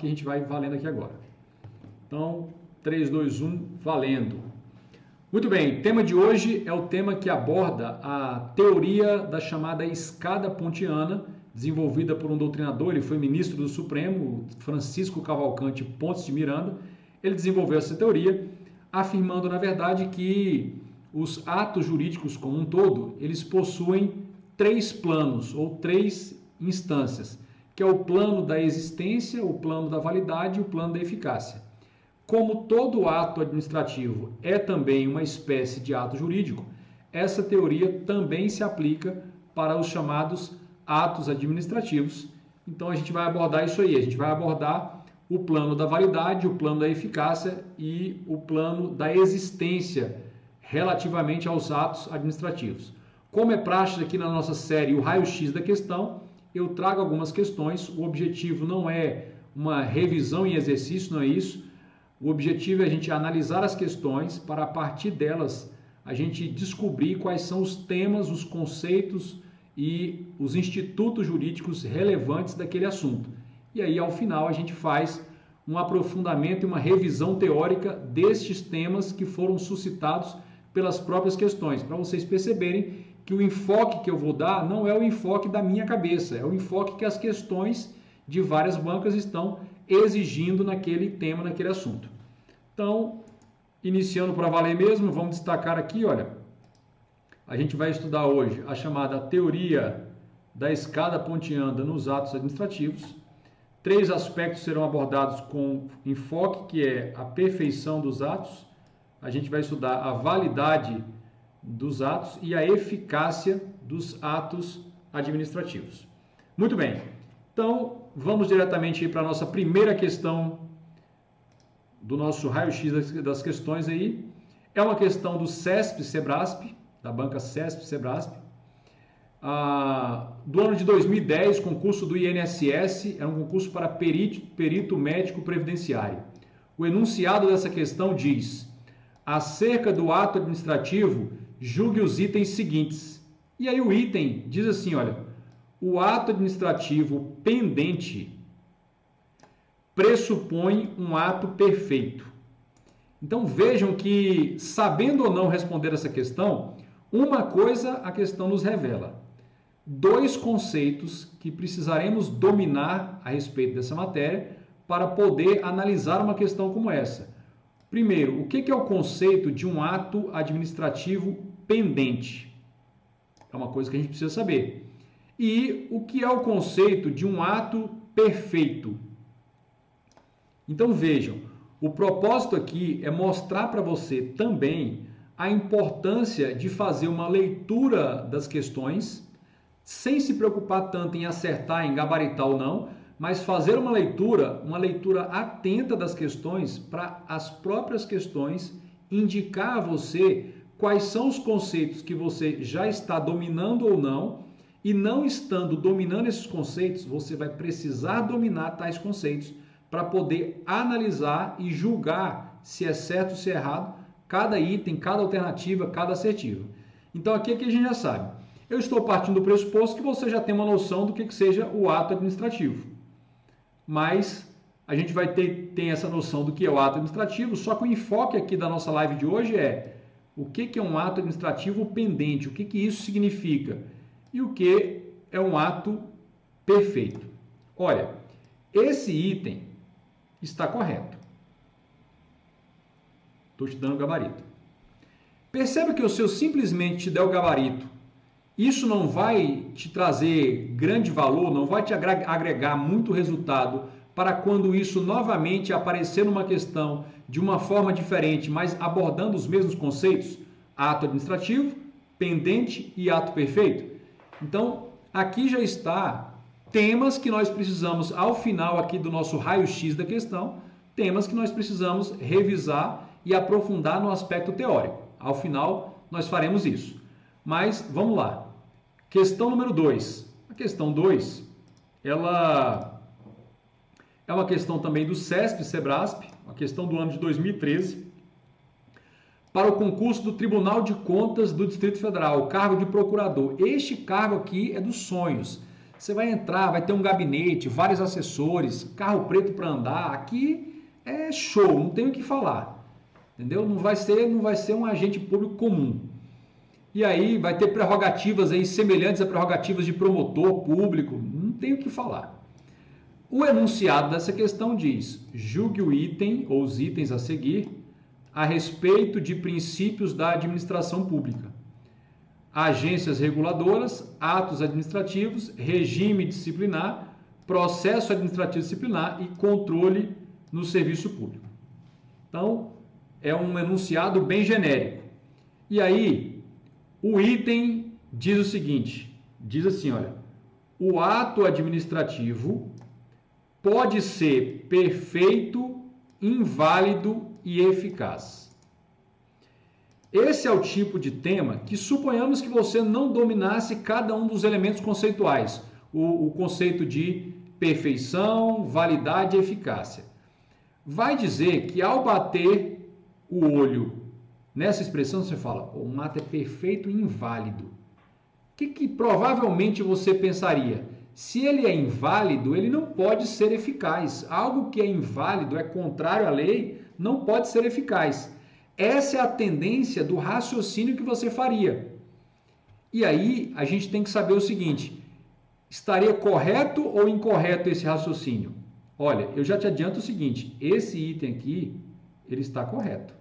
que a gente vai valendo aqui agora. Então, 3, 2, 1, valendo. Muito bem, o tema de hoje é o tema que aborda a teoria da chamada escada pontiana, desenvolvida por um doutrinador, ele foi ministro do Supremo, Francisco Cavalcante Pontes de Miranda. Ele desenvolveu essa teoria, afirmando, na verdade, que os atos jurídicos como um todo, eles possuem 3 planos ou 3 instâncias, que é o plano da existência, o plano da validade e o plano da eficácia. Como todo ato administrativo é também uma espécie de ato jurídico, essa teoria também se aplica para os chamados atos administrativos. Então a gente vai abordar isso aí, a gente vai abordar o plano da validade, o plano da eficácia e o plano da existência relativamente aos atos administrativos. Como é praxe aqui na nossa série o raio-x da questão, eu trago algumas questões, o objetivo não é uma revisão em exercício, não é isso. O objetivo é a gente analisar as questões para, a partir delas, a gente descobrir quais são os temas, os conceitos e os institutos jurídicos relevantes daquele assunto. E aí, ao final, a gente faz um aprofundamento e uma revisão teórica destes temas que foram suscitados pelas próprias questões, para vocês perceberem que o enfoque que eu vou dar não é o enfoque da minha cabeça, é o enfoque que as questões de várias bancas estão exigindo naquele tema, naquele assunto. Então, iniciando para valer mesmo, vamos destacar aqui, olha, a gente vai estudar hoje a chamada teoria da escada pontiana nos atos administrativos. 3 aspectos serão abordados com enfoque, que é a perfeição dos atos. A gente vai estudar a validade dos atos e a eficácia dos atos administrativos. Muito bem, então vamos diretamente para a nossa primeira questão do nosso raio-x das questões aí. É uma questão do CESP-Cebrasp, da banca CESP-Cebrasp, do ano de 2010, concurso do INSS, era um concurso para perito médico previdenciário. O enunciado dessa questão diz: acerca do ato administrativo, julgue os itens seguintes. E aí o item diz assim, olha, o ato administrativo pendente pressupõe um ato perfeito. Então vejam que, sabendo ou não responder essa questão, uma coisa a questão nos revela. 2 conceitos que precisaremos dominar a respeito dessa matéria para poder analisar uma questão como essa. Primeiro, o que é o conceito de um ato administrativo pendente? É uma coisa que a gente precisa saber. E o que é o conceito de um ato perfeito? Então vejam, o propósito aqui é mostrar para você também a importância de fazer uma leitura das questões, sem se preocupar tanto em acertar, em gabaritar ou não, mas fazer uma leitura atenta das questões para as próprias questões indicar a você quais são os conceitos que você já está dominando ou não, e não estando dominando esses conceitos, você vai precisar dominar tais conceitos para poder analisar e julgar se é certo ou se é errado cada item, cada alternativa, cada assertiva. Então aqui a gente já sabe. Eu estou partindo do pressuposto que você já tem uma noção do que seja o ato administrativo. Mas a gente vai ter essa noção do que é o ato administrativo, só que o enfoque aqui da nossa live de hoje é o que é um ato administrativo pendente, o que isso significa e o que é um ato perfeito. Olha, esse item está correto. Estou te dando o gabarito. Perceba que se eu simplesmente te der o gabarito, isso não vai te trazer grande valor, não vai te agregar muito resultado para quando isso novamente aparecer numa questão de uma forma diferente, mas abordando os mesmos conceitos, ato administrativo, pendente e ato perfeito. Então, aqui já está temas que nós precisamos, ao final aqui do nosso raio-x da questão, temas que nós precisamos revisar e aprofundar no aspecto teórico. Ao final, nós faremos isso. Mas, vamos lá. Questão número 2. A questão 2, ela é uma questão também do CESP-Cebrasp, uma questão do ano de 2013, para o concurso do Tribunal de Contas do Distrito Federal, o cargo de procurador. Este cargo aqui é dos sonhos. Você vai entrar, vai ter um gabinete, vários assessores, carro preto para andar. Aqui é show, não tem o que falar. Entendeu? Não vai ser um agente público comum. E aí vai ter prerrogativas aí semelhantes a prerrogativas de promotor público, não tem o que falar. O enunciado dessa questão diz: julgue o item ou os itens a seguir a respeito de princípios da administração pública, agências reguladoras, atos administrativos, regime disciplinar, processo administrativo disciplinar e controle no serviço público. Então, é um enunciado bem genérico. E aí, o item diz o seguinte, diz assim, olha, o ato administrativo pode ser perfeito, inválido e eficaz. Esse é o tipo de tema que suponhamos que você não dominasse cada um dos elementos conceituais, o conceito de perfeição, validade e eficácia. Vai dizer que ao bater o olho nessa expressão, você fala, o ato é perfeito e inválido. O que provavelmente você pensaria? Se ele é inválido, ele não pode ser eficaz. Algo que é inválido, é contrário à lei, não pode ser eficaz. Essa é a tendência do raciocínio que você faria. E aí, a gente tem que saber o seguinte, estaria correto ou incorreto esse raciocínio? Olha, eu já te adianto o seguinte, esse item aqui, ele está correto.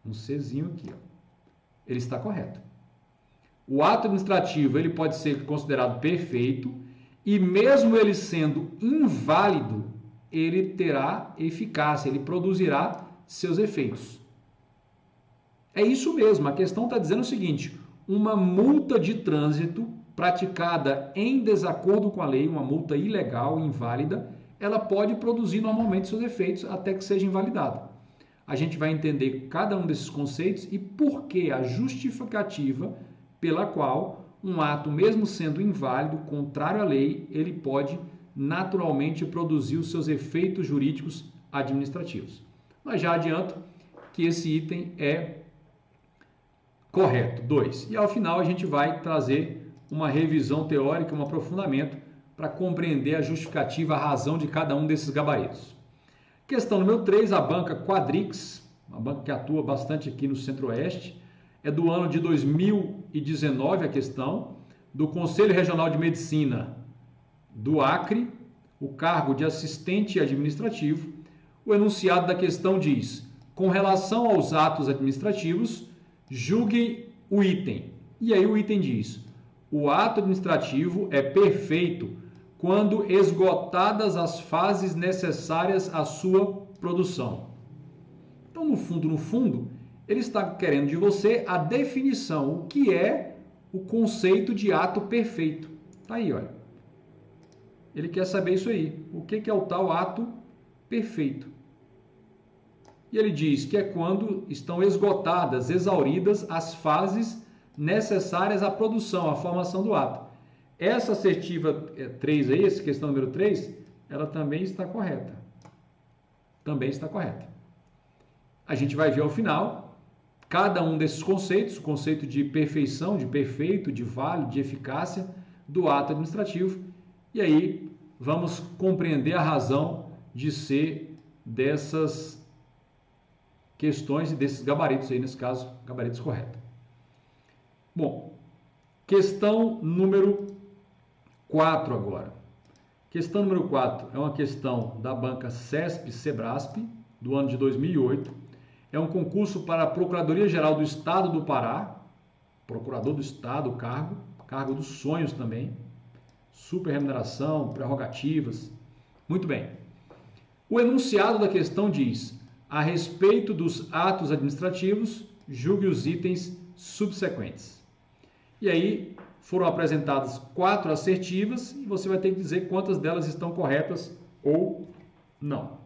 Um Czinho aqui, ó. Ele está correto. O ato administrativo ele pode ser considerado perfeito e mesmo ele sendo inválido, ele terá eficácia, ele produzirá seus efeitos. É isso mesmo, a questão está dizendo o seguinte, uma multa de trânsito praticada em desacordo com a lei, uma multa ilegal, inválida, ela pode produzir normalmente seus efeitos até que seja invalidada. A gente vai entender cada um desses conceitos e por que a justificativa pela qual um ato, mesmo sendo inválido, contrário à lei, ele pode naturalmente produzir os seus efeitos jurídicos administrativos. Mas já adianto que esse item é correto. 2. E ao final a gente vai trazer uma revisão teórica, um aprofundamento para compreender a justificativa, a razão de cada um desses gabaritos. Questão número 3, a banca Quadrix, uma banca que atua bastante aqui no Centro-Oeste, é do ano de 2019 a questão, do Conselho Regional de Medicina do Acre, o cargo de assistente administrativo. O enunciado da questão diz, com relação aos atos administrativos, julgue o item. E aí o item diz, o ato administrativo é perfeito quando esgotadas as fases necessárias à sua produção. Então, no fundo, ele está querendo de você a definição, o que é o conceito de ato perfeito. Tá aí, olha. Ele quer saber isso aí. O que é o tal ato perfeito? E ele diz que é quando estão esgotadas, exauridas as fases necessárias à produção, à formação do ato. Essa assertiva 3 aí, essa questão número 3, ela também está correta. Também está correta. A gente vai ver ao final cada um desses conceitos, o conceito de perfeição, de perfeito, de válido, de eficácia do ato administrativo. E aí vamos compreender a razão de ser dessas questões e desses gabaritos aí, nesse caso, gabaritos corretos. Bom, questão número 4 agora. Questão número 4 é uma questão da banca CESP-Sebrasp, do ano de 2008. É um concurso para a Procuradoria-Geral do Estado do Pará, procurador do Estado, cargo dos sonhos também, super remuneração, prerrogativas. Muito bem. O enunciado da questão diz, a respeito dos atos administrativos, julgue os itens subsequentes. E aí foram apresentadas 4 assertivas e você vai ter que dizer quantas delas estão corretas ou não.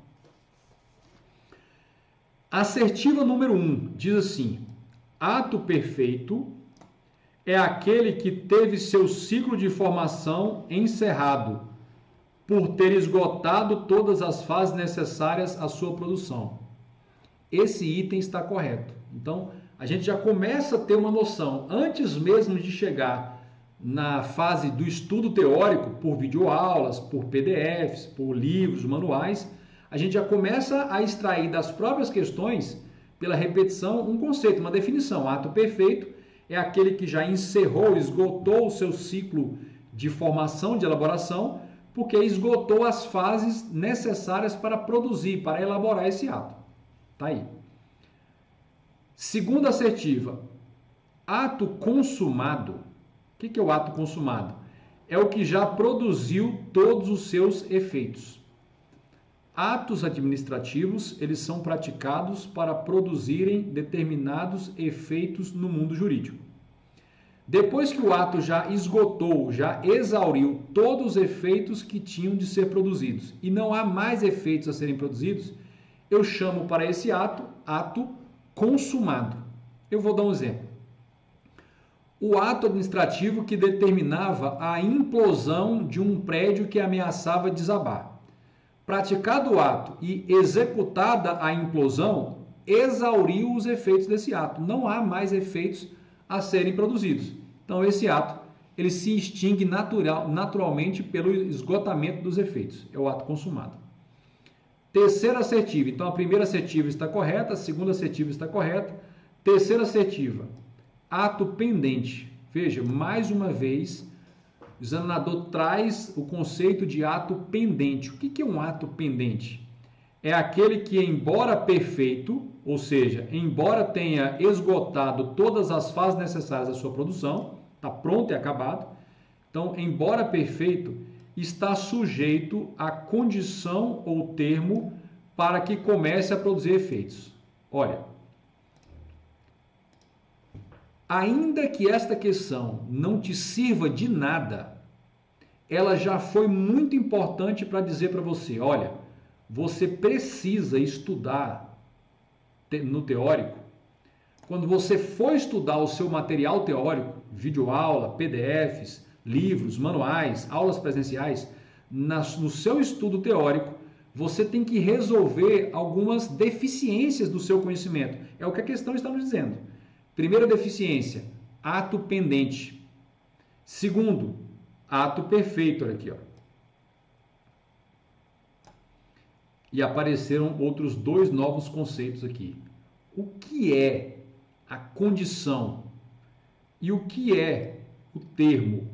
Assertiva número 1 diz assim, ato perfeito é aquele que teve seu ciclo de formação encerrado por ter esgotado todas as fases necessárias à sua produção. Esse item está correto. Então, a gente já começa a ter uma noção, antes mesmo de chegar na fase do estudo teórico, por videoaulas, por PDFs, por livros, manuais, a gente já começa a extrair das próprias questões, pela repetição, um conceito, uma definição. Ato perfeito é aquele que já encerrou, esgotou o seu ciclo de formação, de elaboração, porque esgotou as fases necessárias para produzir, para elaborar esse ato. Tá aí. Segunda assertiva, ato consumado. O que é o ato consumado? É o que já produziu todos os seus efeitos. Atos administrativos, eles são praticados para produzirem determinados efeitos no mundo jurídico. Depois que o ato já esgotou, já exauriu todos os efeitos que tinham de ser produzidos e não há mais efeitos a serem produzidos, eu chamo para esse ato consumado. Eu vou dar um exemplo. O ato administrativo que determinava a implosão de um prédio que ameaçava desabar. Praticado o ato e executada a implosão, exauriu os efeitos desse ato. Não há mais efeitos a serem produzidos. Então, esse ato ele se extingue naturalmente pelo esgotamento dos efeitos. É o ato consumado. Terceira assertiva. Então, a primeira assertiva está correta, a segunda assertiva está correta. Terceira assertiva, ato pendente. Veja, mais uma vez, o examinador traz o conceito de ato pendente. O que é um ato pendente? É aquele que, embora perfeito, ou seja, embora tenha esgotado todas as fases necessárias da sua produção, está pronto e acabado, então, embora perfeito, está sujeito à condição ou termo para que comece a produzir efeitos. Olha, ainda que esta questão não te sirva de nada, ela já foi muito importante para dizer para você, olha, você precisa estudar no teórico. Quando você for estudar o seu material teórico, videoaula, PDFs, livros, manuais, aulas presenciais, no seu estudo teórico, você tem que resolver algumas deficiências do seu conhecimento. É o que a questão está nos dizendo. Primeira deficiência, ato pendente. Segundo, ato perfeito. Olha aqui, ó. E apareceram outros dois novos conceitos aqui. O que é a condição e o que é o termo?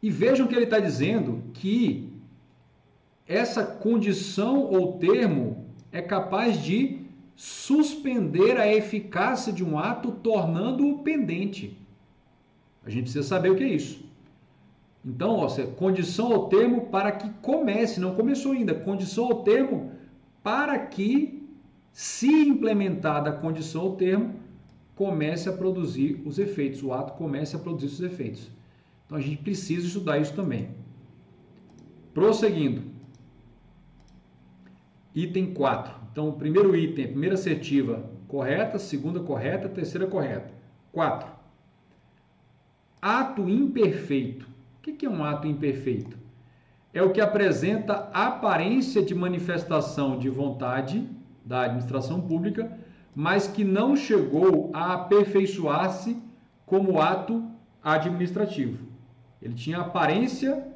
E vejam que ele está dizendo que essa condição ou termo é capaz de suspender a eficácia de um ato, tornando-o pendente. A gente precisa saber o que é isso. Então, ó, condição ou termo para que comece, não começou ainda, condição ou termo para que, se implementada a condição ou termo, comece a produzir os efeitos, o ato comece a produzir os efeitos. Então, a gente precisa estudar isso também. Prosseguindo. Item 4. Então, o primeiro item, a primeira assertiva correta, segunda correta, terceira correta. 4. Ato imperfeito. O que é um ato imperfeito? É o que apresenta aparência de manifestação de vontade da administração pública, mas que não chegou a aperfeiçoar-se como ato administrativo. Ele tinha aparência,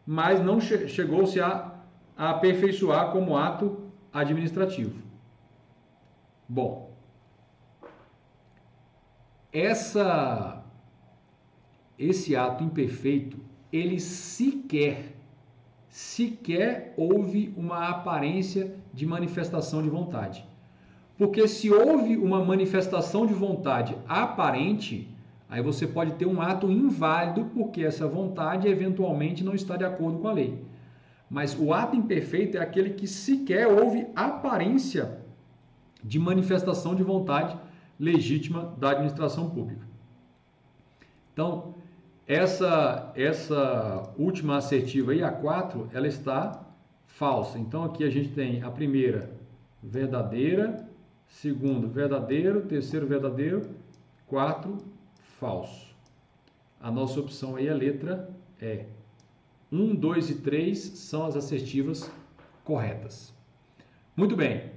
mas não chegou-se a aperfeiçoar como ato administrativo. Bom, esse ato imperfeito, ele sequer houve uma aparência de manifestação de vontade. Porque se houve uma manifestação de vontade aparente, aí você pode ter um ato inválido, porque essa vontade eventualmente não está de acordo com a lei. Mas o ato imperfeito é aquele que sequer houve aparência de manifestação de vontade legítima da administração pública. Então, essa última assertiva aí, a 4, ela está falsa. Então, aqui a gente tem a primeira verdadeira, segundo verdadeiro, terceiro verdadeiro, 4 falso. A nossa opção aí é a letra E. 1, 2 e 3 são as assertivas corretas. Muito bem.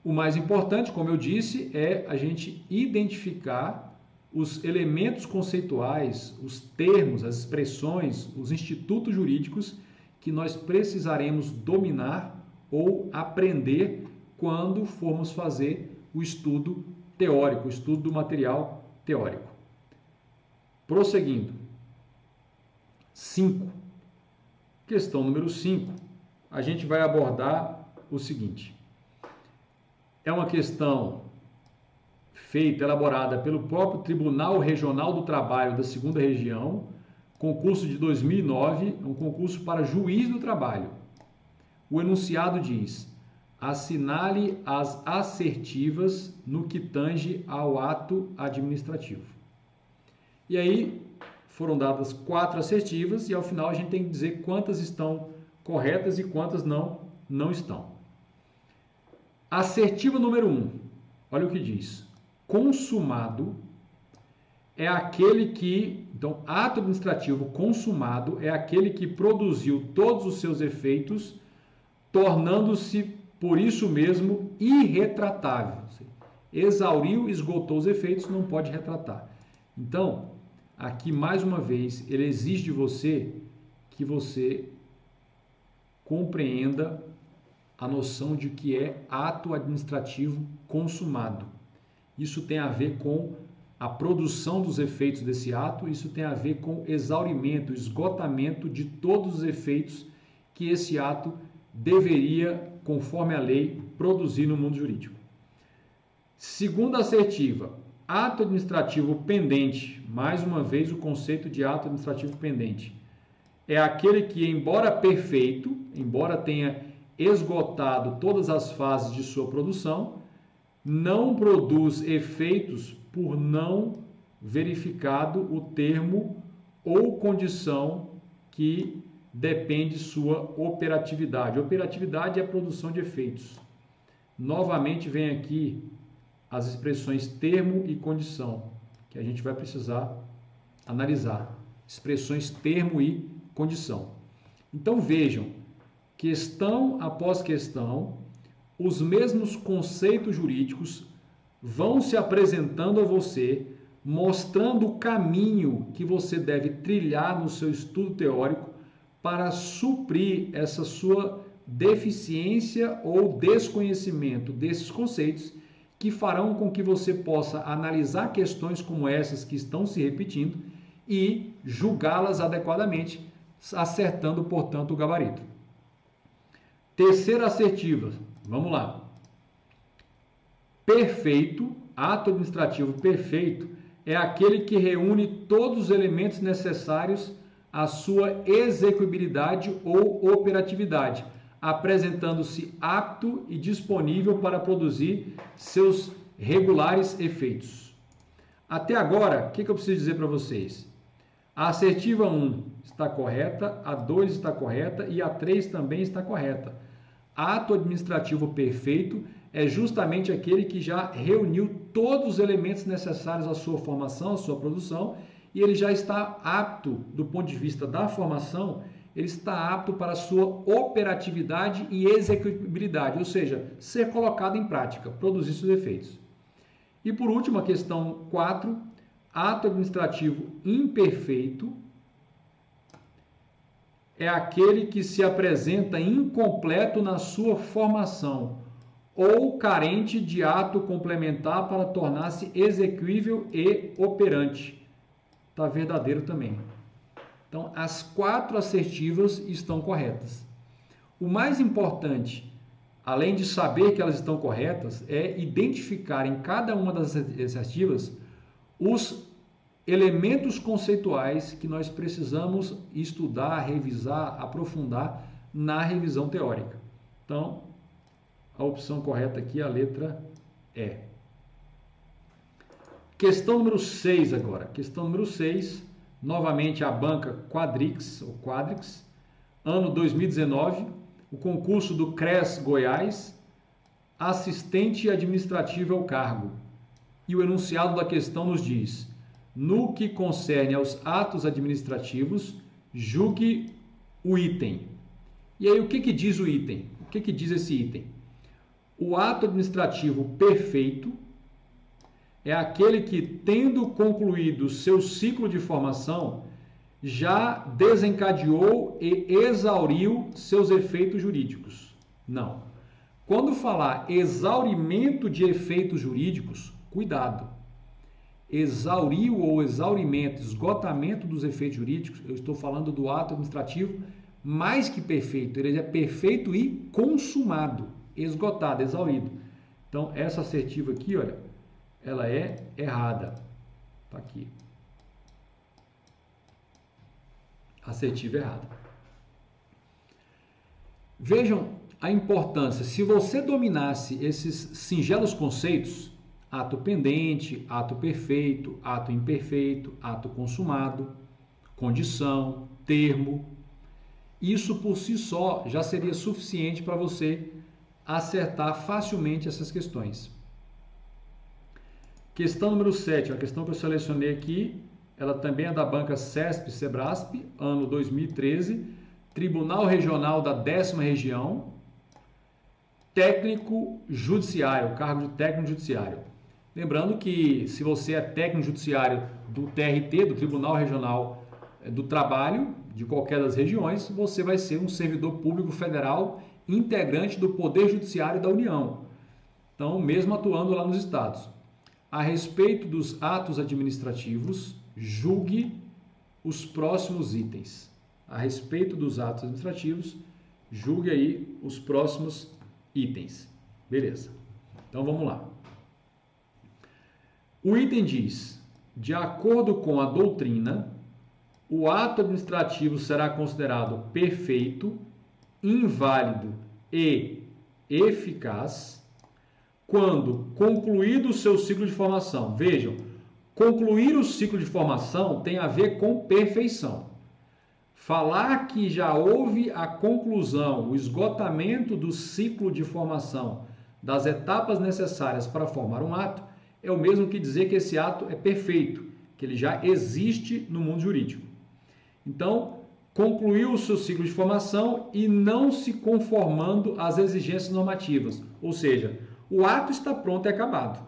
O mais importante, como eu disse, é a gente identificar os elementos conceituais, os termos, as expressões, os institutos jurídicos que nós precisaremos dominar ou aprender quando formos fazer o estudo teórico, o estudo do material teórico. Prosseguindo. 5. Questão número 5. A gente vai abordar o seguinte. É uma questão elaborada pelo próprio Tribunal Regional do Trabalho da 2ª Região, concurso de 2009, um concurso para juiz do trabalho. O enunciado diz: assinale as assertivas no que tange ao ato administrativo. E aí foram dadas 4 assertivas e ao final a gente tem que dizer quantas estão corretas e quantas não estão. Assertiva número 1, olha o que diz. Consumado é aquele que, então, ato administrativo consumado é aquele que produziu todos os seus efeitos, tornando-se, por isso mesmo, irretratável. Exauriu, esgotou os efeitos, não pode retratar. Então, aqui, mais uma vez, ele exige de você que você compreenda a noção de que é ato administrativo consumado. Isso tem a ver com a produção dos efeitos desse ato, isso tem a ver com exaurimento, esgotamento de todos os efeitos que esse ato deveria, conforme a lei, produzir no mundo jurídico. Segunda assertiva, ato administrativo pendente, mais uma vez o conceito de ato administrativo pendente, é aquele que, embora perfeito, embora tenha esgotado todas as fases de sua produção, não produz efeitos por não verificado o termo ou condição que depende sua operatividade. Operatividade é a produção de efeitos. Novamente vem aqui as expressões termo e condição, que a gente vai precisar analisar. Expressões termo e condição. Então vejam, questão após questão, os mesmos conceitos jurídicos vão se apresentando a você, mostrando o caminho que você deve trilhar no seu estudo teórico para suprir essa sua deficiência ou desconhecimento desses conceitos, que farão com que você possa analisar questões como essas que estão se repetindo e julgá-las adequadamente, acertando, portanto, o gabarito. Terceira assertiva. Vamos lá. Perfeito, ato administrativo perfeito, é aquele que reúne todos os elementos necessários à sua execuibilidade ou operatividade, apresentando-se apto e disponível para produzir seus regulares efeitos. Até agora, o que eu preciso dizer para vocês? A assertiva 1 está correta, a 2 está correta e a 3 também está correta. Ato administrativo perfeito é justamente aquele que já reuniu todos os elementos necessários à sua formação, à sua produção, e ele já está apto, do ponto de vista da formação, ele está apto para a sua operatividade e execuibilidade, ou seja, ser colocado em prática, produzir seus efeitos. E por último, a questão 4, ato administrativo imperfeito é aquele que se apresenta incompleto na sua formação ou carente de ato complementar para tornar-se exequível e operante. Está verdadeiro também. Então, as 4 assertivas estão corretas. O mais importante, além de saber que elas estão corretas, é identificar em cada uma das assertivas os elementos conceituais que nós precisamos estudar, revisar, aprofundar na revisão teórica. Então, a opção correta aqui é a letra E. Questão número 6 agora. Questão número 6, novamente a banca Quadrix, ou Quadrix, ano 2019, o concurso do CRES Goiás, assistente administrativo ao cargo. E o enunciado da questão nos diz: no que concerne aos atos administrativos, julgue o item. E aí, o que diz o item? O que diz esse item? O ato administrativo perfeito é aquele que, tendo concluído seu ciclo de formação, já desencadeou e exauriu seus efeitos jurídicos. Não. Quando falar exaurimento de efeitos jurídicos, cuidado. Exauriu ou exaurimento, esgotamento dos efeitos jurídicos, eu estou falando do ato administrativo mais que perfeito. Ele é perfeito e consumado, esgotado, exaurido. Então, essa assertiva aqui, olha, ela é errada. Está aqui. Assertiva errada. Vejam a importância. Se você dominasse esses singelos conceitos, ato pendente, ato perfeito, ato imperfeito, ato consumado, condição, termo, isso por si só já seria suficiente para você acertar facilmente essas questões. Questão número 7, a questão que eu selecionei aqui, ela também é da banca CESP-Sebrasp, ano 2013, Tribunal Regional da 10ª Região, técnico judiciário, cargo de técnico judiciário. Lembrando que se você é técnico judiciário do TRT, do Tribunal Regional do Trabalho, de qualquer das regiões, você vai ser um servidor público federal integrante do Poder Judiciário da União. Então, mesmo atuando lá nos estados. A respeito dos atos administrativos, julgue os próximos itens. A respeito dos atos administrativos, julgue aí os próximos itens. Beleza. Então, vamos lá. O item diz, de acordo com a doutrina, o ato administrativo será considerado perfeito, inválido e eficaz quando concluído o seu ciclo de formação. Vejam, concluir o ciclo de formação tem a ver com perfeição. Falar que já houve a conclusão, o esgotamento do ciclo de formação das etapas necessárias para formar um ato é o mesmo que dizer que esse ato é perfeito, que ele já existe no mundo jurídico. Então, concluiu o seu ciclo de formação e não se conformando às exigências normativas. Ou seja, o ato está pronto e acabado,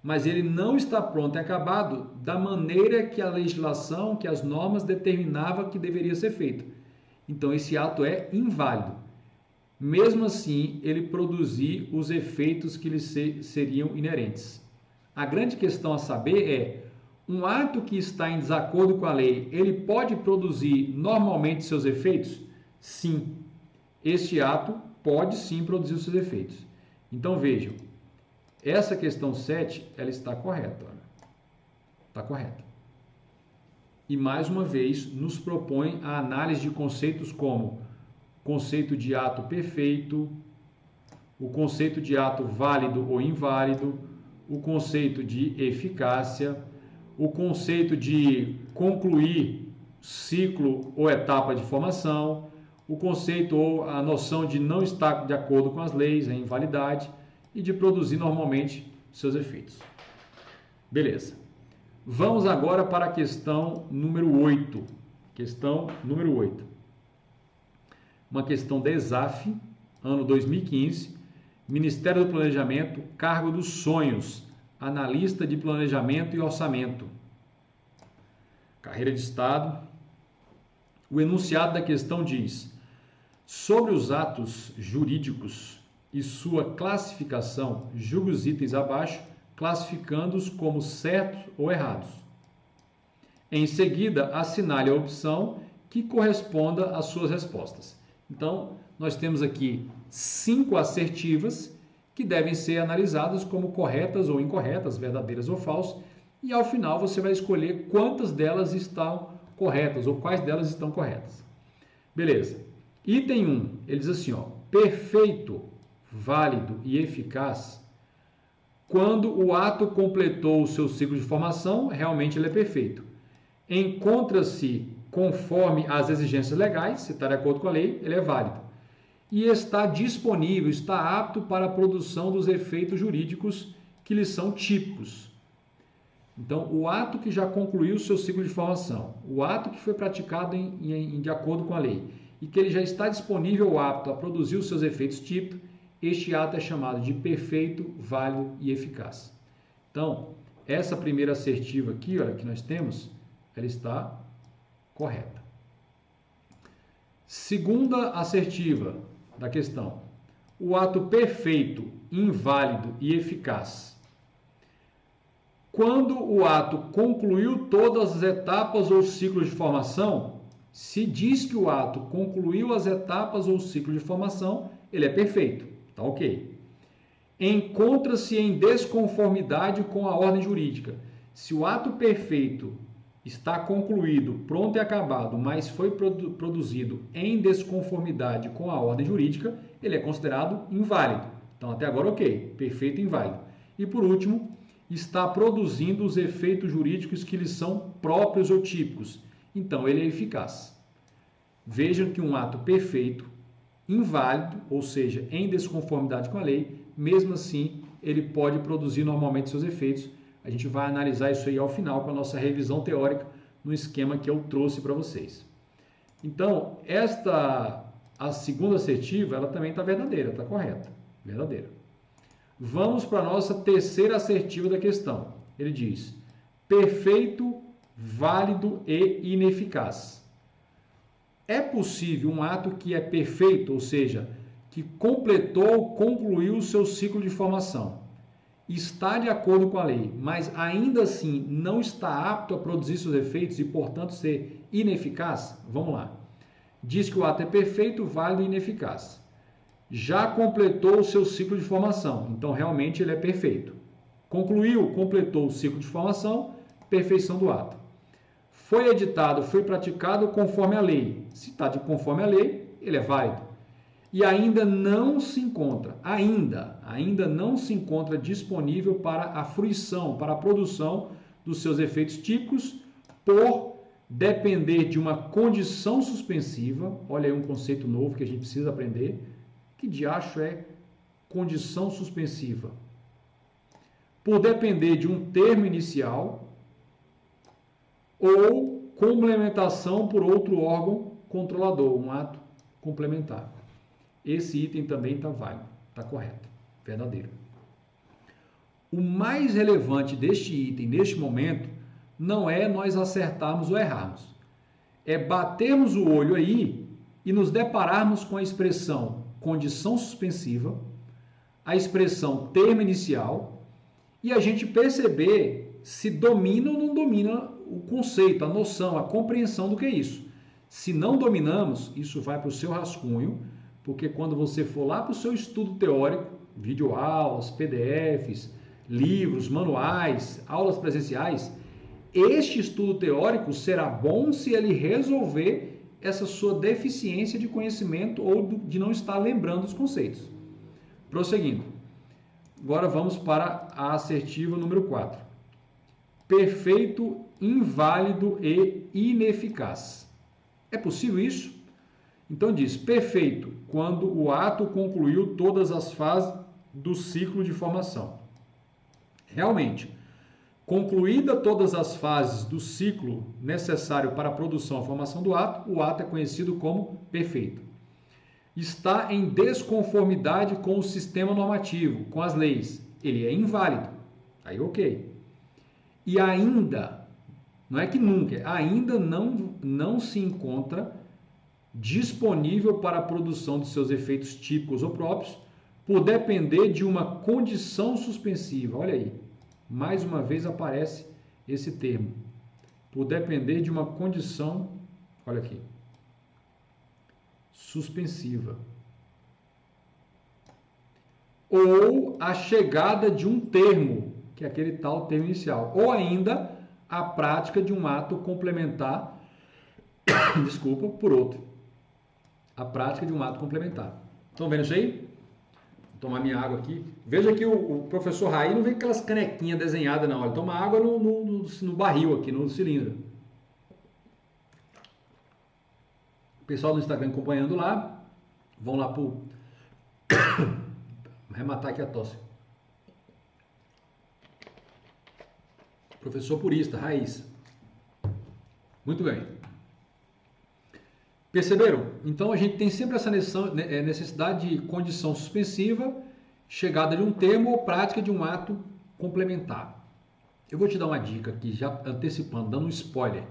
mas ele não está pronto e acabado da maneira que a legislação, que as normas determinava que deveria ser feito. Então, esse ato é inválido. Mesmo assim, ele produzir os efeitos que lhe seriam inerentes. A grande questão a saber é, um ato que está em desacordo com a lei, ele pode produzir normalmente seus efeitos? Sim. Este ato pode sim produzir os seus efeitos. Então vejam, essa questão 7, ela está correta. Está correta. E mais uma vez, nos propõe a análise de conceitos como conceito de ato perfeito, o conceito de ato válido ou inválido, o conceito de eficácia, o conceito de concluir ciclo ou etapa de formação, o conceito ou a noção de não estar de acordo com as leis, a invalidade, e de produzir normalmente seus efeitos. Beleza. Vamos agora para a questão número 8. Questão número 8. Uma questão da ESAF, ano 2015, Ministério do Planejamento, cargo dos sonhos, analista de planejamento e orçamento. Carreira de Estado. O enunciado da questão diz: sobre os atos jurídicos e sua classificação, julgue os itens abaixo, classificando-os como certos ou errados. Em seguida, assinale a opção que corresponda às suas respostas. Então, nós temos aqui 5 assertivas que devem ser analisadas como corretas ou incorretas, verdadeiras ou falsas, e ao final você vai escolher quantas delas estão corretas ou quais delas estão corretas. Beleza. Item 1, ele diz assim, ó, perfeito, válido e eficaz, quando o ato completou o seu ciclo de formação, realmente ele é perfeito. Encontra-se conforme as exigências legais, se está de acordo com a lei, ele é válido. E está disponível, está apto para a produção dos efeitos jurídicos que lhe são típicos. Então, o ato que já concluiu o seu ciclo de formação, o ato que foi praticado de acordo com a lei e que ele já está disponível ou apto a produzir os seus efeitos típicos, este ato é chamado de perfeito, válido e eficaz. Então, essa primeira assertiva aqui, olha, que nós temos, ela está correta. Segunda assertiva da questão. O ato perfeito, inválido e eficaz. Quando o ato concluiu todas as etapas ou ciclos de formação, se diz que o ato concluiu as etapas ou ciclo de formação, ele é perfeito. Tá ok. Encontra-se em desconformidade com a ordem jurídica. Se o ato perfeito está concluído, pronto e acabado, mas foi produzido em desconformidade com a ordem jurídica, ele é considerado inválido. Então, até agora, ok. Perfeito e inválido. E, por último, está produzindo os efeitos jurídicos que lhe são próprios ou típicos. Então, ele é eficaz. Vejam que um ato perfeito, inválido, ou seja, em desconformidade com a lei, mesmo assim, ele pode produzir normalmente seus efeitos. A gente vai analisar isso aí ao final com a nossa revisão teórica no esquema que eu trouxe para vocês. Então, a segunda assertiva, ela também está verdadeira, está correta, verdadeira. Vamos para a nossa terceira assertiva da questão. Ele diz, perfeito, válido e ineficaz. É possível um ato que é perfeito, ou seja, que completou, concluiu o seu ciclo de formação, está de acordo com a lei, mas ainda assim não está apto a produzir seus efeitos e, portanto, ser ineficaz? Vamos lá. Diz que o ato é perfeito, válido e ineficaz. Já completou o seu ciclo de formação, então realmente ele é perfeito. Concluiu, completou o ciclo de formação, perfeição do ato. Foi editado, foi praticado conforme a lei. Se está conforme a lei, ele é válido. E ainda não se encontra, ainda não se encontra disponível para a fruição, para a produção dos seus efeitos típicos, por depender de uma condição suspensiva. Olha aí um conceito novo que a gente precisa aprender. Que diacho é condição suspensiva? Por depender de um termo inicial ou complementação por outro órgão controlador, um ato complementar. Esse item também está válido, está correto, verdadeiro. O mais relevante deste item, neste momento, não é nós acertarmos ou errarmos. É batermos o olho aí e nos depararmos com a expressão condição suspensiva, a expressão termo inicial, e a gente perceber se domina ou não domina o conceito, a noção, a compreensão do que é isso. Se não dominamos, isso vai para o seu rascunho, porque quando você for lá para o seu estudo teórico, videoaulas, PDFs, livros, manuais, aulas presenciais, este estudo teórico será bom se ele resolver essa sua deficiência de conhecimento ou de não estar lembrando os conceitos. Prosseguindo. Agora vamos para a assertiva número 4. Perfeito, inválido e ineficaz. É possível isso? Então diz, perfeito, quando o ato concluiu todas as fases do ciclo de formação. Realmente, concluída todas as fases do ciclo necessário para a produção e formação do ato, o ato é conhecido como perfeito. Está em desconformidade com o sistema normativo, com as leis. Ele é inválido. Aí ok. E ainda, não é que nunca, ainda não se encontra disponível para a produção de seus efeitos típicos ou próprios, por depender de uma condição suspensiva. Olha aí, mais uma vez aparece esse termo. Por depender de uma condição, olha aqui, suspensiva. Ou a chegada de um termo, que é aquele tal termo inicial. Ou ainda a prática de um ato complementar, desculpa, por outro. A prática de um ato complementar. Estão vendo isso aí? Vou tomar minha água aqui. Veja que o professor Raí não vem com aquelas canequinhas desenhadas, não. Ele toma água no barril aqui, no cilindro. O pessoal do Instagram acompanhando lá. Vão lá para o... Rematar aqui a tosse. Professor purista, raiz. Muito bem. Perceberam? Então, a gente tem sempre essa necessidade de condição suspensiva, chegada de um termo ou prática de um ato complementar. Eu vou te dar uma dica aqui, já antecipando, dando um spoiler.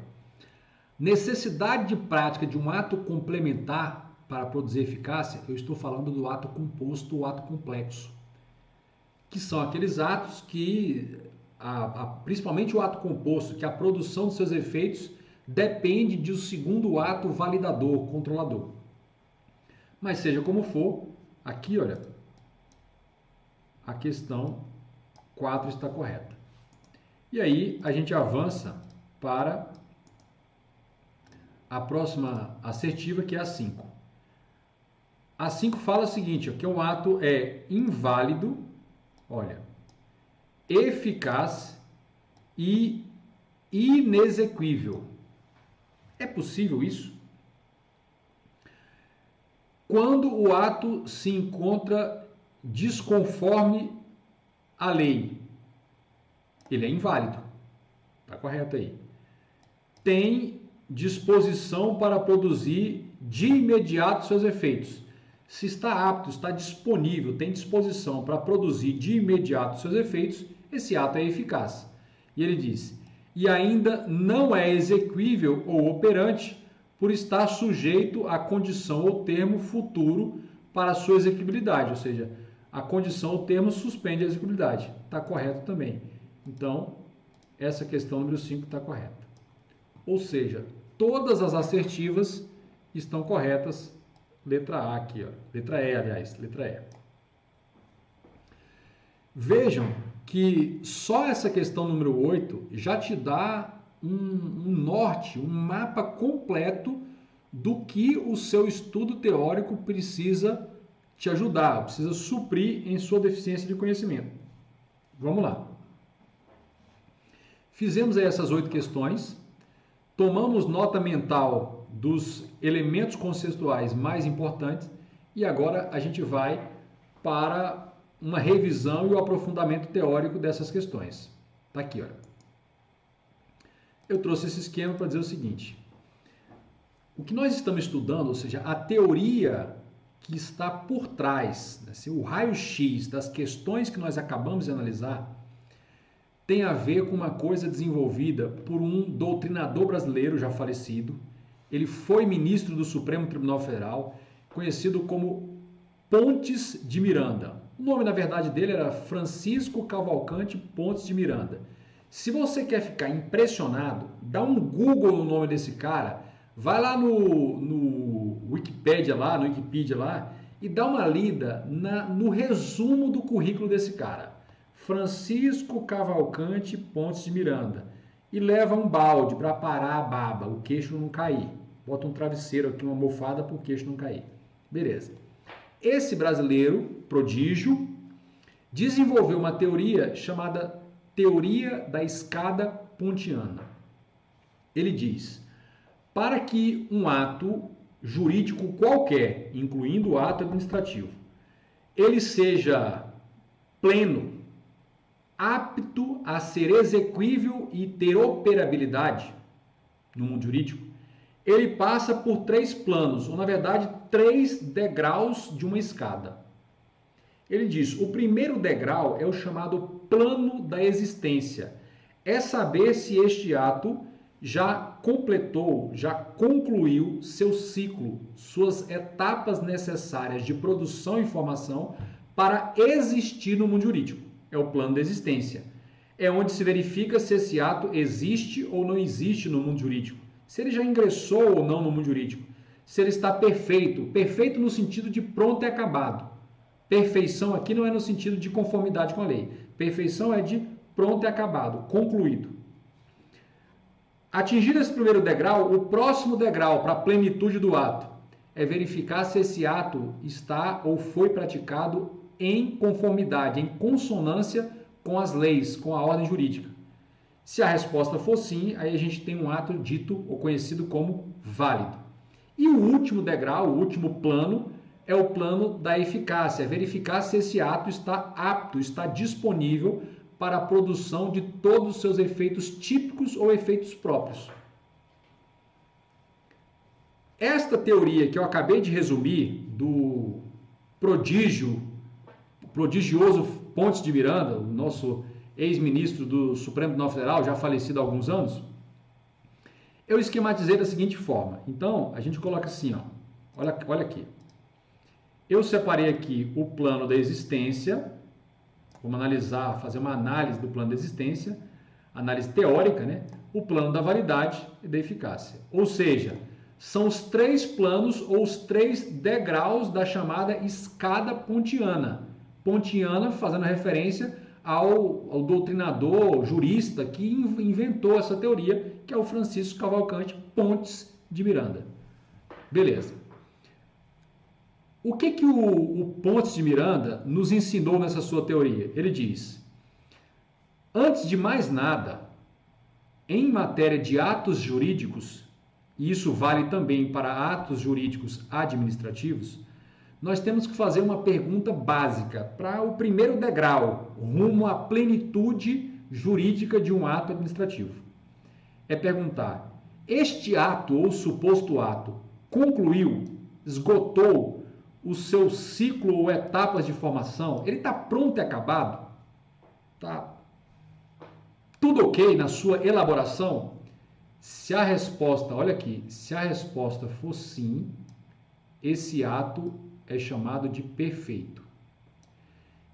Necessidade de prática de um ato complementar para produzir eficácia, eu estou falando do ato composto ou ato complexo, que são aqueles atos que, principalmente o ato composto, que a produção dos seus efeitos depende de um segundo ato validador, controlador. Mas seja como for, aqui, olha, a questão 4 está correta. E aí a gente avança para a próxima assertiva, que é a 5. A 5 fala o seguinte, que o ato é inválido, olha, eficaz e inexequível. É possível isso? Quando o ato se encontra desconforme a lei, ele é inválido. Está correto aí. Tem disposição para produzir de imediato seus efeitos. Se está apto, está disponível, tem disposição para produzir de imediato seus efeitos, esse ato é eficaz. E ele diz, e ainda não é exequível ou operante por estar sujeito à condição ou termo futuro para sua execuibilidade, ou seja, a condição ou termo suspende a execuibilidade. Está correto também. Então, essa questão número 5 está correta. Ou seja, todas as assertivas estão corretas. Letra A aqui, ó. Letra E, aliás, letra E. Vejam que só essa questão número 8 já te dá um norte, um mapa completo do que o seu estudo teórico precisa te ajudar, precisa suprir em sua deficiência de conhecimento. Vamos lá. Fizemos aí essas 8 questões, tomamos nota mental dos elementos conceituais mais importantes e agora a gente vai para uma revisão e o aprofundamento teórico dessas questões. Está aqui, olha. Eu trouxe esse esquema para dizer o seguinte. O que nós estamos estudando, ou seja, a teoria que está por trás, né, o raio-x das questões que nós acabamos de analisar, tem a ver com uma coisa desenvolvida por um doutrinador brasileiro já falecido. Ele foi ministro do Supremo Tribunal Federal, conhecido como Pontes de Miranda. O nome, na verdade, dele era Francisco Cavalcante Pontes de Miranda. Se você quer ficar impressionado, dá um Google no nome desse cara, vai lá no Wikipedia lá, e dá uma lida no resumo do currículo desse cara. Francisco Cavalcante Pontes de Miranda. E leva um balde para parar a baba, o queixo não cair. Bota um travesseiro aqui, uma almofada para o queixo não cair. Beleza. Esse brasileiro, prodígio, desenvolveu uma teoria chamada Teoria da Escada Pontiana. Ele diz, para que um ato jurídico qualquer, incluindo o ato administrativo, ele seja pleno, apto a ser exequível e ter operabilidade no mundo jurídico, ele passa por 3 planos, ou na verdade 3 degraus de uma escada. Ele diz, o primeiro degrau é o chamado plano da existência. É saber se este ato já completou, já concluiu seu ciclo, suas etapas necessárias de produção e formação para existir no mundo jurídico. É o plano da existência. É onde se verifica se esse ato existe ou não existe no mundo jurídico. Se ele já ingressou ou não no mundo jurídico. Se ele está perfeito. Perfeito no sentido de pronto e acabado. Perfeição aqui não é no sentido de conformidade com a lei. Perfeição é de pronto e acabado, concluído. Atingido esse primeiro degrau, o próximo degrau para a plenitude do ato é verificar se esse ato está ou foi praticado em conformidade, em consonância com as leis, com a ordem jurídica. Se a resposta for sim, aí a gente tem um ato dito ou conhecido como válido. E o último degrau, o último plano, é o plano da eficácia, é verificar se esse ato está apto, está disponível para a produção de todos os seus efeitos típicos ou efeitos próprios. Esta teoria que eu acabei de resumir, do prodigioso Pontes de Miranda, o nosso ex-ministro do Supremo Tribunal Federal, já falecido há alguns anos, eu esquematizei da seguinte forma. Então, a gente coloca assim, ó, olha aqui. Eu separei aqui o plano da existência, vamos analisar, fazer uma análise do plano da existência, análise teórica, né? O plano da validade e da eficácia. Ou seja, são os 3 planos ou os 3 degraus da chamada escada pontiana. Pontiana fazendo referência ao doutrinador, jurista que inventou essa teoria, que é o Francisco Cavalcante Pontes de Miranda. Beleza. O que o Pontes de Miranda nos ensinou nessa sua teoria? Ele diz, antes de mais nada, em matéria de atos jurídicos, e isso vale também para atos jurídicos administrativos, nós temos que fazer uma pergunta básica para o primeiro degrau, rumo à plenitude jurídica de um ato administrativo. É perguntar, este ato ou suposto ato concluiu, esgotou o seu ciclo ou etapas de formação? Ele está pronto e acabado? Está tudo ok na sua elaboração? Se a resposta, olha aqui, se a resposta for sim, esse ato é chamado de perfeito.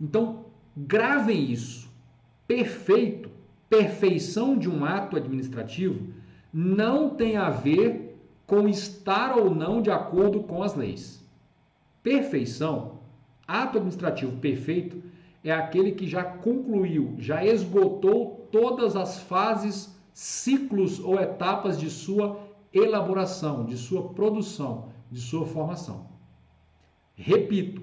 Então, gravem isso. Perfeito, perfeição de um ato administrativo não tem a ver com estar ou não de acordo com as leis. Perfeição, ato administrativo perfeito, é aquele que já concluiu, já esgotou todas as fases, ciclos ou etapas de sua elaboração, de sua produção, de sua formação. Repito,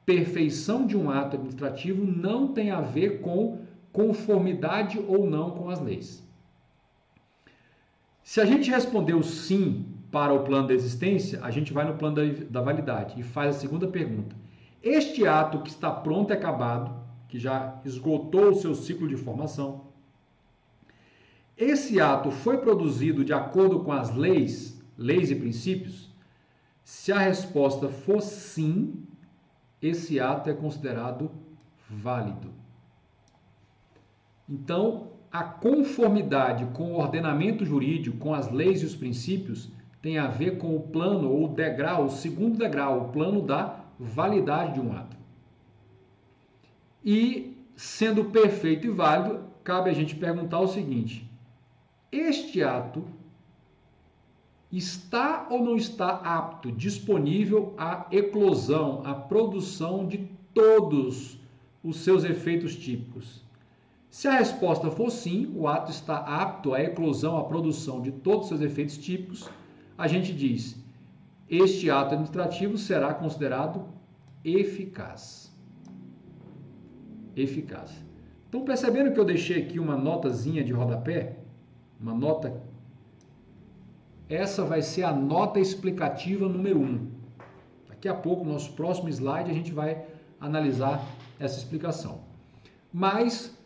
perfeição de um ato administrativo não tem a ver com conformidade ou não com as leis. Se a gente respondeu sim para o plano da existência, a gente vai no plano da validade e faz a segunda pergunta. Este ato que está pronto e acabado, que já esgotou o seu ciclo de formação, esse ato foi produzido de acordo com as leis e princípios? Se a resposta for sim, esse ato é considerado válido. Então, a conformidade com o ordenamento jurídico, com as leis e os princípios, tem a ver com o plano ou degrau, o segundo degrau, o plano da validade de um ato. E, sendo perfeito e válido, cabe a gente perguntar o seguinte: este ato está ou não está apto, disponível à eclosão, à produção de todos os seus efeitos típicos? Se a resposta for sim, o ato está apto à eclosão, à produção de todos os seus efeitos típicos, a gente diz, este ato administrativo será considerado eficaz. Eficaz. Então, percebendo que eu deixei aqui uma notazinha de rodapé, uma nota, essa vai ser a nota explicativa número 1. Daqui a pouco, no nosso próximo slide, a gente vai analisar essa explicação. Mas,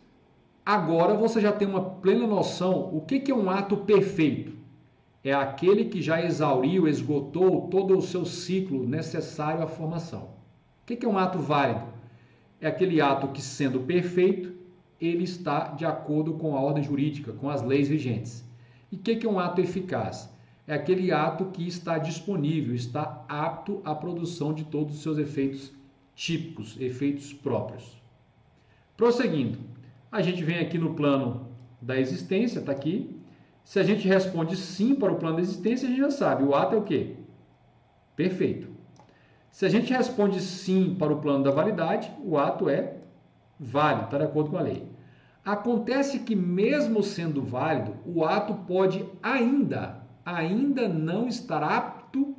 agora você já tem uma plena noção, o que é um ato perfeito? É aquele que já exauriu, esgotou todo o seu ciclo necessário à formação. O que é um ato válido? É aquele ato que, sendo perfeito, ele está de acordo com a ordem jurídica, com as leis vigentes. E o que é um ato eficaz? É aquele ato que está disponível, está apto à produção de todos os seus efeitos típicos, efeitos próprios. Prosseguindo, a gente vem aqui no plano da existência, está aqui. Se a gente responde sim para o plano da existência, a gente já sabe, o ato é o quê? Perfeito. Se a gente responde sim para o plano da validade, o ato é válido, está de acordo com a lei. Acontece que mesmo sendo válido, o ato pode ainda não estar apto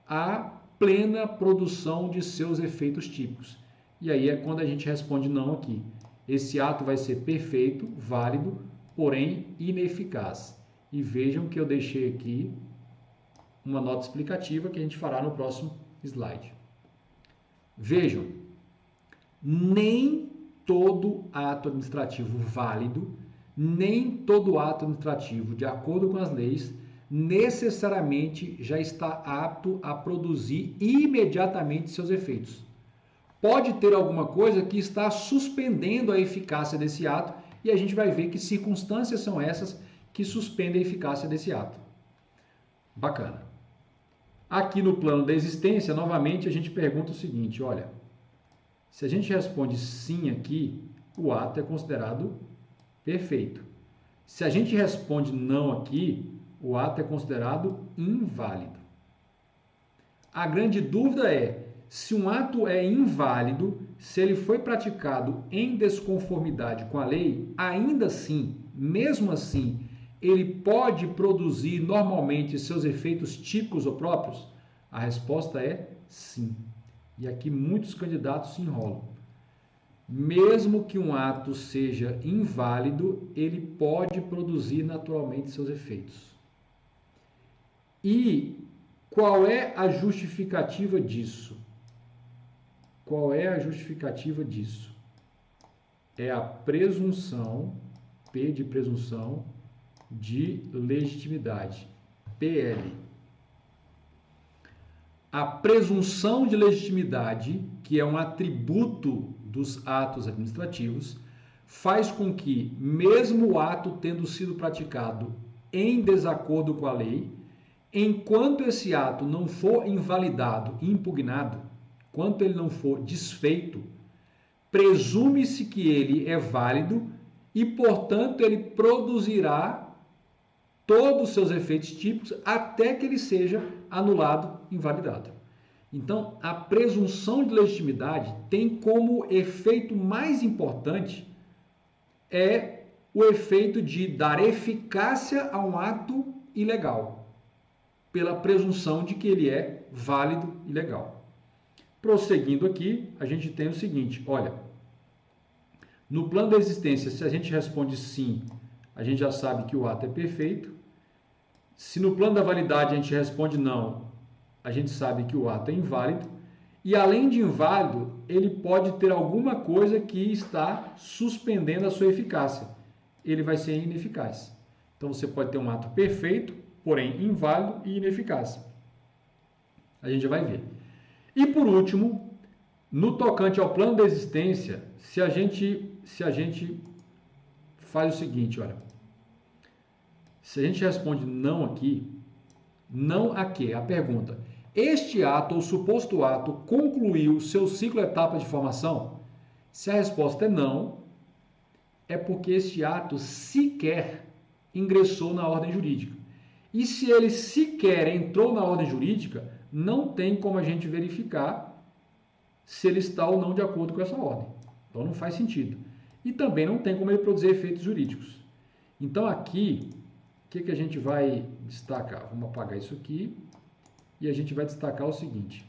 à plena produção de seus efeitos típicos. E aí é quando a gente responde não aqui. Esse ato vai ser perfeito, válido, porém ineficaz. E vejam que eu deixei aqui uma nota explicativa que a gente fará no próximo slide. Vejam, nem todo ato administrativo válido, nem todo ato administrativo de acordo com as leis, necessariamente já está apto a produzir imediatamente seus efeitos. Pode ter alguma coisa que está suspendendo a eficácia desse ato e a gente vai ver que circunstâncias são essas que suspendem a eficácia desse ato. Bacana. Aqui no plano da existência, novamente, a gente pergunta o seguinte, olha, se a gente responde sim aqui, o ato é considerado perfeito. Se a gente responde não aqui, o ato é considerado inválido. A grande dúvida é, se um ato é inválido, se ele foi praticado em desconformidade com a lei, ainda assim, mesmo assim, ele pode produzir normalmente seus efeitos típicos ou próprios? A resposta é sim. E aqui muitos candidatos se enrolam. Mesmo que um ato seja inválido, ele pode produzir naturalmente seus efeitos. E qual é a justificativa disso? Qual é a justificativa disso? É a presunção, P de presunção, de legitimidade, PL. A presunção de legitimidade, que é um atributo dos atos administrativos, faz com que, mesmo o ato tendo sido praticado em desacordo com a lei, enquanto esse ato não for invalidado e impugnado, enquanto ele não for desfeito, presume-se que ele é válido e, portanto, ele produzirá todos os seus efeitos típicos até que ele seja anulado, invalidado. Então, a presunção de legitimidade tem como efeito mais importante o efeito de dar eficácia a um ato ilegal, pela presunção de que ele é válido e legal. Prosseguindo aqui, a gente tem o seguinte, olha, no plano da existência, se a gente responde sim, a gente já sabe que o ato é perfeito. Se no plano da validade a gente responde não, a gente sabe que o ato é inválido. E além de inválido, ele pode ter alguma coisa que está suspendendo a sua eficácia. Ele vai ser ineficaz. Então você pode ter um ato perfeito, porém inválido e ineficaz. A gente já vai ver. E por último, no tocante ao plano da existência, se a gente faz o seguinte, olha, se a gente responde não aqui, não a quê? A pergunta, este ato ou suposto ato concluiu seu ciclo etapa de formação? Se a resposta é não, é porque este ato sequer ingressou na ordem jurídica. E se ele sequer entrou na ordem jurídica, não tem como a gente verificar se ele está ou não de acordo com essa ordem. Então não faz sentido. E também não tem como ele produzir efeitos jurídicos. Então aqui, o que a gente vai destacar? Vamos apagar isso aqui e a gente vai destacar o seguinte.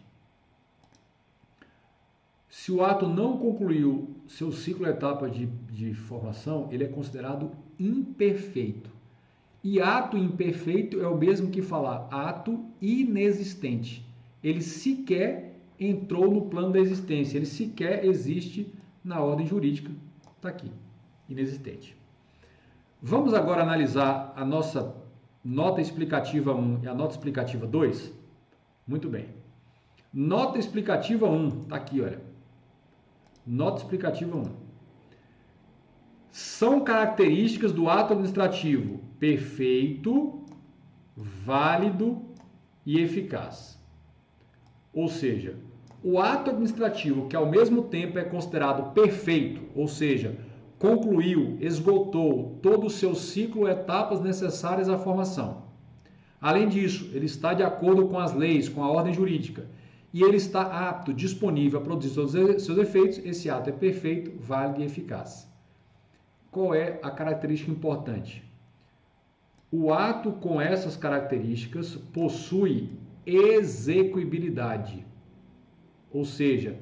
Se o ato não concluiu seu ciclo etapa de formação, ele é considerado imperfeito. E ato imperfeito é o mesmo que falar ato inexistente. Ele sequer entrou no plano da existência, ele sequer existe na ordem jurídica. Está aqui, inexistente. Vamos agora analisar a nossa nota explicativa 1 e a nota explicativa 2? Muito bem. Nota explicativa 1, está aqui, olha. Nota explicativa 1. São características do ato administrativo perfeito, válido e eficaz. Ou seja, o ato administrativo que ao mesmo tempo é considerado perfeito, ou seja, concluiu, esgotou todo o seu ciclo, etapas necessárias à formação. Além disso, ele está de acordo com as leis, com a ordem jurídica, e ele está apto, disponível a produzir seus efeitos, esse ato é perfeito, válido e eficaz. Qual é a característica importante? O ato com essas características possui execuibilidade, ou seja,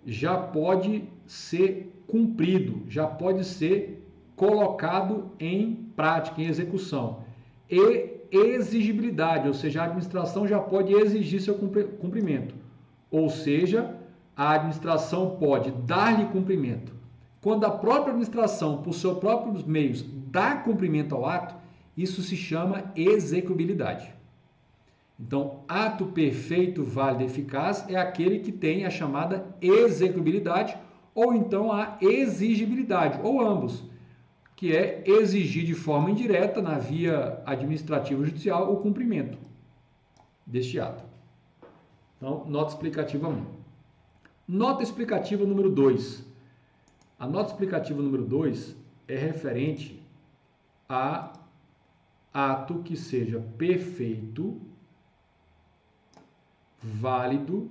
já pode ser cumprido, já pode ser colocado em prática, em execução. E exigibilidade, ou seja, a administração já pode exigir seu cumprimento. Ou seja, a administração pode dar-lhe cumprimento. Quando a própria administração, por seus próprios meios, dá cumprimento ao ato, isso se chama execuibilidade. Então, ato perfeito, válido e eficaz é aquele que tem a chamada execuibilidade ou então a exigibilidade, ou ambos, que é exigir de forma indireta, na via administrativa ou judicial, o cumprimento deste ato. Então, nota explicativa 1. Nota explicativa número 2. A nota explicativa número 2 é referente a ato que seja perfeito, válido,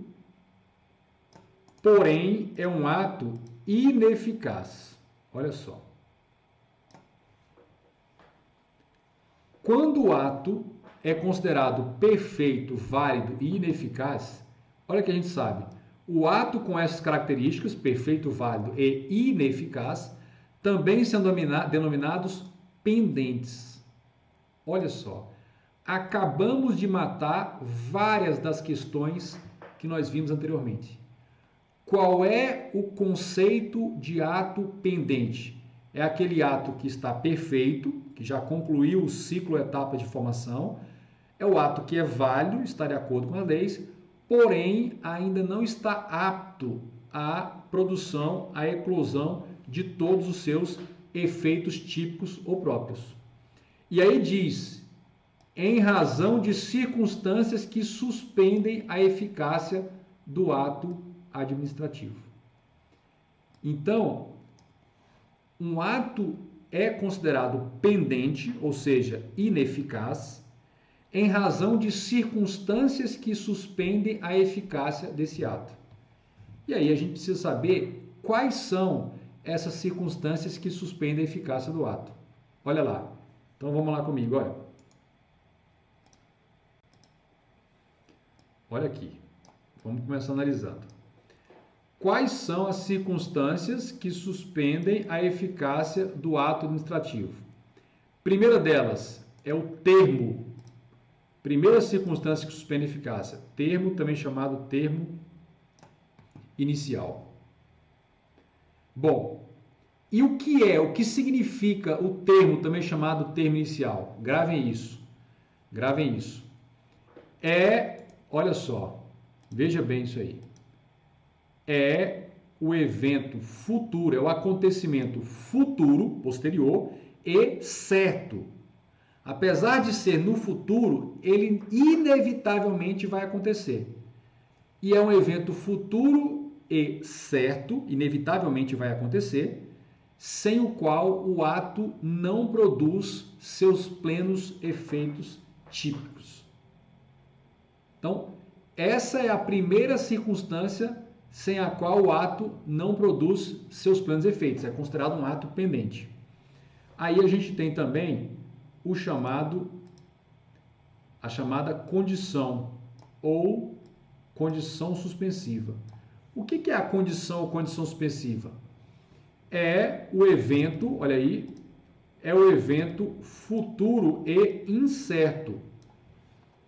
porém é um ato ineficaz. Olha só. Quando o ato é considerado perfeito, válido e ineficaz, olha que a gente sabe, o ato com essas características, perfeito, válido e ineficaz, também são denominados pendentes. Olha só, acabamos de matar várias das questões que nós vimos anteriormente. Qual é o conceito de ato pendente? É aquele ato que está perfeito, que já concluiu o ciclo ou etapa de formação, é o ato que é válido, está de acordo com as leis, porém ainda não está apto à produção, à eclosão de todos os seus efeitos típicos ou próprios. E aí diz, em razão de circunstâncias que suspendem a eficácia do ato administrativo. Então, um ato é considerado pendente, ou seja, ineficaz, em razão de circunstâncias que suspendem a eficácia desse ato. E aí a gente precisa saber quais são essas circunstâncias que suspendem a eficácia do ato. Olha lá. Então vamos lá comigo, olha. Olha aqui. Vamos começar analisando. Quais são as circunstâncias que suspendem a eficácia do ato administrativo? Primeira delas é o termo. Primeira circunstância que suspende a eficácia. Termo, também chamado termo inicial. Bom, e o que significa o termo, também chamado termo inicial? Gravem isso. Gravem isso. Olha só, veja bem isso aí. É o evento futuro, é o acontecimento futuro, posterior e certo. Apesar de ser no futuro, ele inevitavelmente vai acontecer. E é um evento futuro e certo, inevitavelmente vai acontecer, sem o qual o ato não produz seus plenos efeitos típicos. Então, essa é a primeira circunstância sem a qual o ato não produz seus plenos efeitos. É considerado um ato pendente. Aí a gente tem também a chamada condição ou condição suspensiva. O que é a condição ou condição suspensiva? É o evento, olha aí, é o evento futuro e incerto.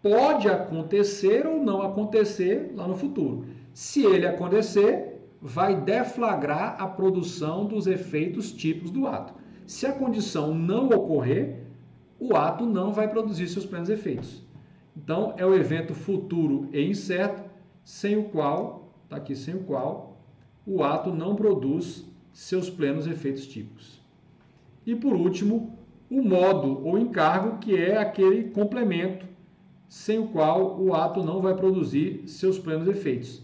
Pode acontecer ou não acontecer lá no futuro. Se ele acontecer, vai deflagrar a produção dos efeitos típicos do ato. Se a condição não ocorrer, o ato não vai produzir seus plenos efeitos. Então, é o evento futuro e incerto, sem o qual o ato não produz seus plenos efeitos típicos. E por último, o modo ou encargo, que é aquele complemento sem o qual o ato não vai produzir seus plenos efeitos.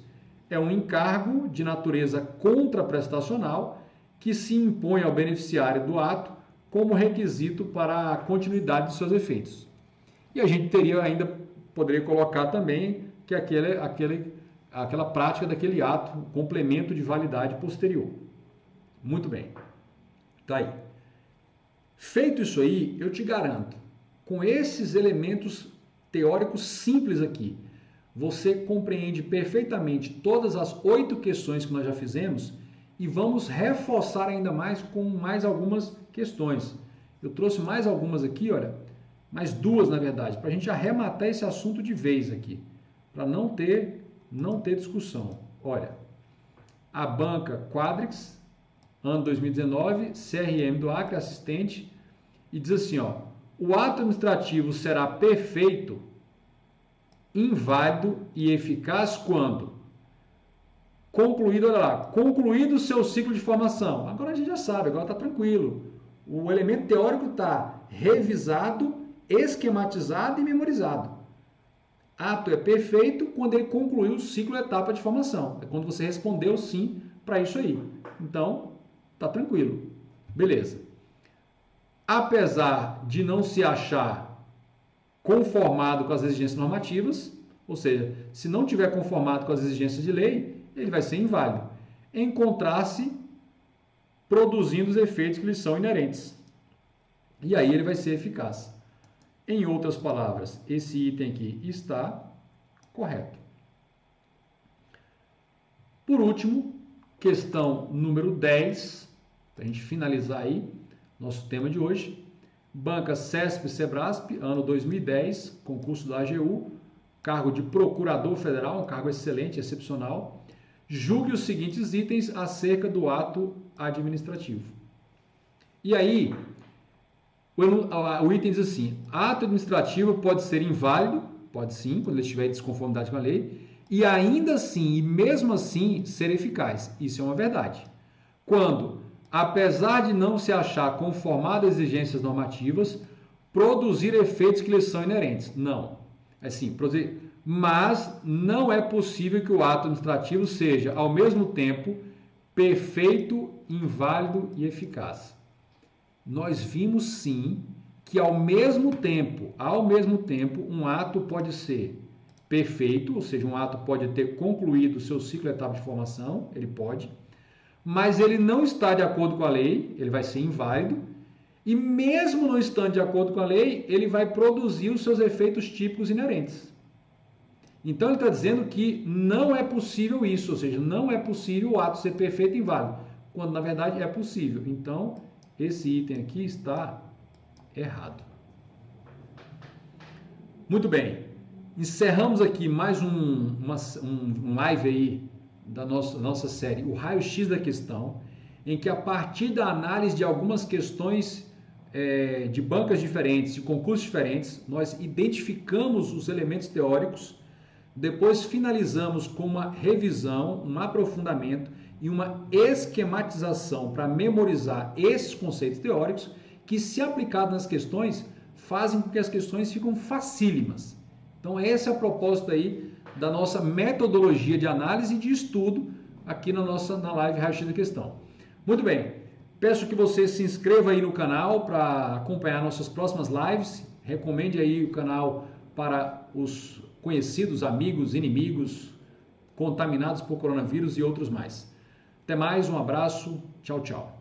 É um encargo de natureza contraprestacional que se impõe ao beneficiário do ato como requisito para a continuidade de seus efeitos. E a gente poderia colocar também que aquela prática daquele ato, complemento de validade posterior. Muito bem. Tá aí. Feito isso aí, eu te garanto, com esses elementos teóricos simples aqui, você compreende perfeitamente todas as 8 questões que nós já fizemos e vamos reforçar ainda mais com mais algumas questões. Eu trouxe mais algumas aqui, olha, mais 2 na verdade, para a gente arrematar esse assunto de vez aqui, para não ter discussão. Olha, a banca Quadrix, ano 2019, CRM do Acre, assistente, e diz assim, ó, o ato administrativo será perfeito, inválido e eficaz quando? Concluído, olha lá, concluído o seu ciclo de formação. Agora a gente já sabe, agora está tranquilo. O elemento teórico está revisado, esquematizado e memorizado. Ato é perfeito quando ele concluiu o ciclo etapa de formação. É quando você respondeu sim para isso aí. Então, tá tranquilo. Beleza. Apesar de não se achar conformado com as exigências normativas, ou seja, se não tiver conformado com as exigências de lei, ele vai ser inválido. Encontrar-se produzindo os efeitos que lhe são inerentes. E aí ele vai ser eficaz. Em outras palavras, esse item aqui está correto. Por último, questão número 10, para a gente finalizar aí nosso tema de hoje. Banca CESP-Sebrasp, ano 2010, concurso da AGU, cargo de Procurador Federal, um cargo excelente, excepcional. Julgue os seguintes itens acerca do ato administrativo. E aí, o item diz assim: ato administrativo pode ser inválido, pode sim, quando ele estiver em desconformidade com a lei, e ainda assim, e mesmo assim, ser eficaz. Isso é uma verdade. Quando, apesar de não se achar conformado às exigências normativas, produzir efeitos que lhe são inerentes. Não. É sim, produzir. Mas não é possível que o ato administrativo seja, ao mesmo tempo, perfeito, inválido e eficaz. Nós vimos sim que ao mesmo tempo, um ato pode ser perfeito, ou seja, um ato pode ter concluído o seu ciclo etapa de formação, ele pode, mas ele não está de acordo com a lei, ele vai ser inválido, e mesmo não estando de acordo com a lei, ele vai produzir os seus efeitos típicos inerentes. Então ele está dizendo que não é possível isso, ou seja, não é possível o ato ser perfeito e inválido, quando na verdade é possível. Então, esse item aqui está errado. Muito bem, encerramos aqui mais um live aí da nossa série, o raio-x da questão, em que a partir da análise de algumas questões de bancas diferentes, de concursos diferentes, nós identificamos os elementos teóricos, depois finalizamos com uma revisão, um aprofundamento e uma esquematização para memorizar esses conceitos teóricos que, se aplicados nas questões, fazem com que as questões ficam facílimas. Então, esse é o propósito aí da nossa metodologia de análise e de estudo aqui na live Raio-X da Questão. Muito bem, peço que você se inscreva aí no canal para acompanhar nossas próximas lives, recomende aí o canal para os conhecidos, amigos, inimigos, contaminados por coronavírus e outros mais. Até mais, um abraço, tchau, tchau.